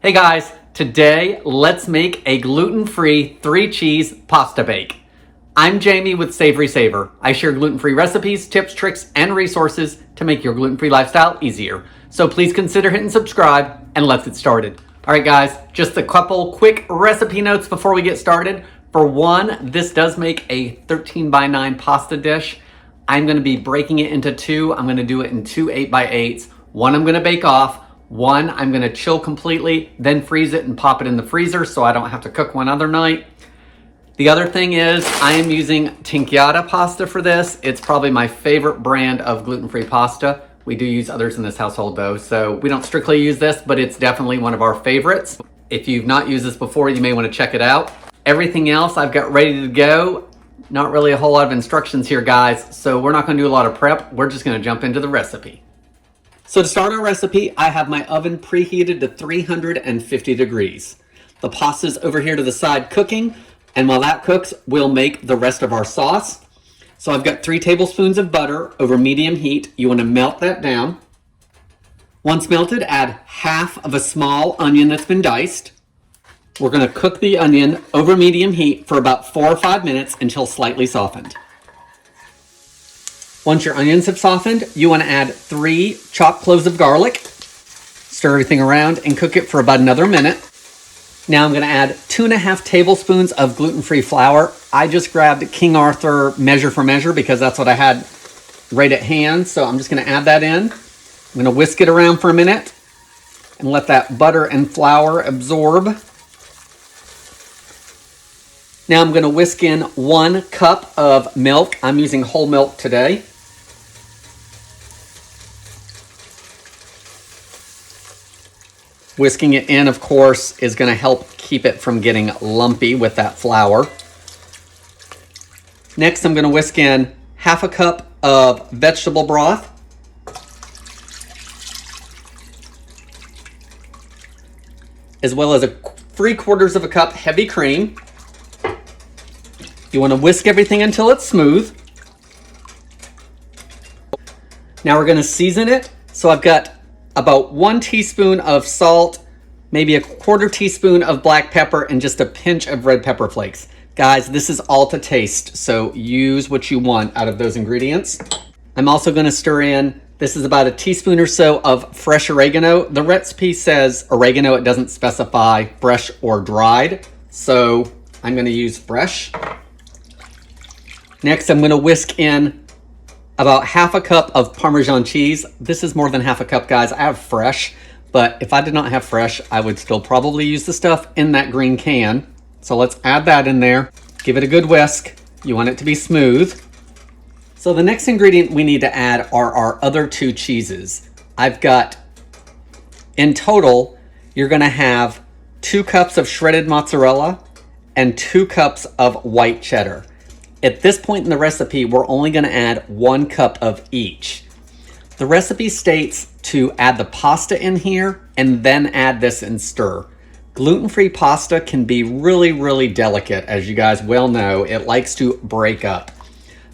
Hey guys, today let's make a gluten-free 3-cheese pasta bake. I'm Jamie with SavorySaver. I share gluten-free recipes, tips, tricks, and resources to make your gluten-free lifestyle easier. So please consider hitting subscribe and let's get started. All right guys, just a couple quick recipe notes before we get started. For one, this does make a 13x9 pasta dish. I'm gonna be breaking it into two. I'm gonna do it in two 8x8s. One I'm gonna bake off. One, I'm gonna chill completely, then freeze it and pop it in the freezer so I don't have to cook one other night. The other thing is I am using Tinkyata pasta for this. It's probably my favorite brand of gluten-free pasta. We do use others in this household though, so we don't strictly use this, but it's definitely one of our favorites. If you've not used this before, you may wanna check it out. Everything else I've got ready to go. Not really a whole lot of instructions here, guys, so we're not gonna do a lot of prep. We're just gonna jump into the recipe. So to start our recipe, I have my oven preheated to 350 degrees. The pasta's over here to the side cooking, and while that cooks, we'll make the rest of our sauce. So I've got 3 tablespoons of butter over medium heat. You want to melt that down. Once melted, add half of a small onion that's been diced. We're going to cook the onion over medium heat for about 4 or 5 minutes until slightly softened. Once your onions have softened, you want to add 3 chopped cloves of garlic. Stir everything around and cook it for about another minute. Now I'm going to add 2.5 tablespoons of gluten-free flour. I just grabbed King Arthur measure for measure because that's what I had right at hand. So I'm just going to add that in. I'm going to whisk it around for a minute and let that butter and flour absorb. Now I'm going to whisk in 1 cup of milk. I'm using whole milk today. Whisking it in, of course, is going to help keep it from getting lumpy with that flour. Next, I'm going to whisk in half a cup of vegetable broth. As well as 3/4 of a cup heavy cream. You want to whisk everything until it's smooth. Now we're going to season it. So I've got about 1 teaspoon of salt, maybe 1/4 teaspoon of black pepper, and just a pinch of red pepper flakes. Guys, this is all to taste, so use what you want out of those ingredients. I'm also going to stir in, this is about 1 teaspoon or so of fresh oregano. The recipe says oregano, it doesn't specify fresh or dried, so I'm going to use fresh. Next, I'm going to whisk in about half a cup of Parmesan cheese. This is more than half a cup, guys. I have fresh, but if I did not have fresh, I would still probably use the stuff in that green can. So let's add that in there. Give it a good whisk. You want it to be smooth. So the next ingredient we need to add are our other 2 cheeses. I've got, in total, you're gonna have 2 cups of shredded mozzarella and 2 cups of white cheddar. At this point in the recipe, we're only going to add 1 cup of each. The recipe states to add the pasta in here and then add this and stir. Gluten-free pasta can be really, really delicate, as you guys well know. It likes to break up.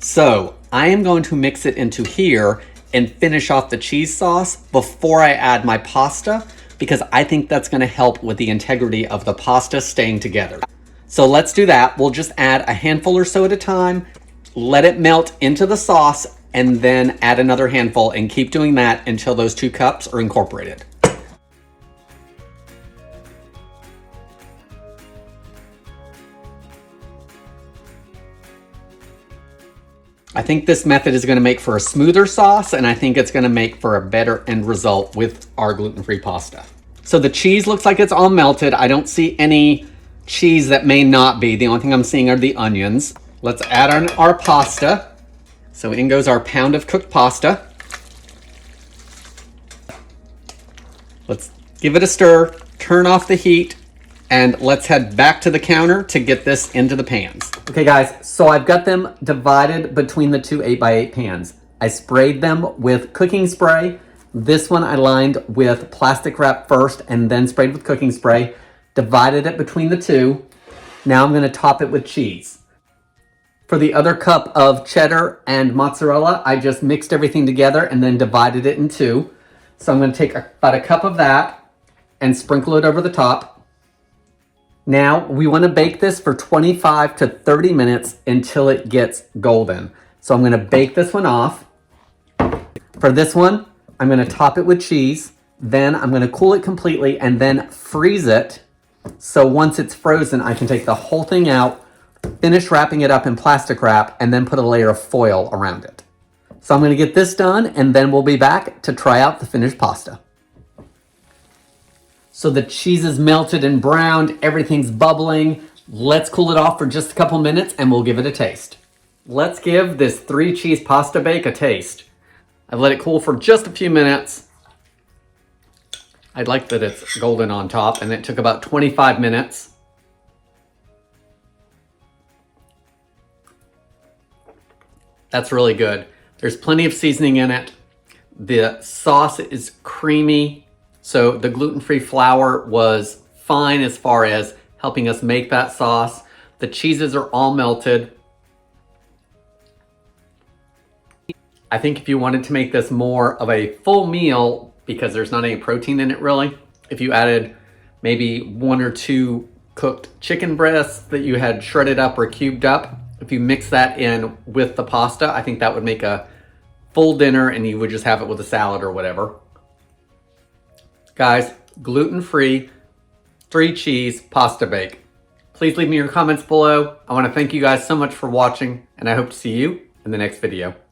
So I am going to mix it into here and finish off the cheese sauce before I add my pasta, because I think that's going to help with the integrity of the pasta staying together. So let's do that. We'll just add a handful or so at a time, let it melt into the sauce, and then add another handful and keep doing that until those 2 cups are incorporated. I think this method is going to make for a smoother sauce, and I think it's going to make for a better end result with our gluten-free pasta. So the cheese looks like it's all melted. I don't see any cheese that may not be. The only thing I'm seeing are the onions. Let's add on our pasta. So in goes our pound of cooked pasta. Let's give it a stir, turn off the heat, and let's head back to the counter to get this into the pans. Okay guys, so I've got them divided between the 2 8x8 pans. I sprayed them with cooking spray. This one I lined with plastic wrap first and then sprayed with cooking spray. Divided it between the 2. Now I'm going to top it with cheese. For the other cup of cheddar and mozzarella, I just mixed everything together and then divided it in 2. So I'm going to take about 1 cup of that, and sprinkle it over the top. Now we want to bake this for 25 to 30 minutes until it gets golden. So I'm going to bake this one off. For this one, I'm going to top it with cheese. Then I'm going to cool it completely and then freeze it. So once it's frozen, I can take the whole thing out, finish wrapping it up in plastic wrap, and then put a layer of foil around it. So I'm going to get this done, and then we'll be back to try out the finished pasta. So the cheese is melted and browned, everything's bubbling. Let's cool it off for just a couple minutes and we'll give it a taste. Let's give this 3 cheese pasta bake a taste. I've let it cool for just a few minutes. I like that it's golden on top, and it took about 25 minutes. That's really good. There's plenty of seasoning in it. The sauce is creamy. So the gluten-free flour was fine as far as helping us make that sauce. The cheeses are all melted. I think if you wanted to make this more of a full meal, because there's not any protein in it really, if you added maybe 1 or 2 cooked chicken breasts that you had shredded up or cubed up, if you mix that in with the pasta, I think that would make a full dinner and you would just have it with a salad or whatever. Guys, gluten-free 3 cheese pasta bake. Please leave me your comments below. I want to thank you guys so much for watching, and I hope to see you in the next video.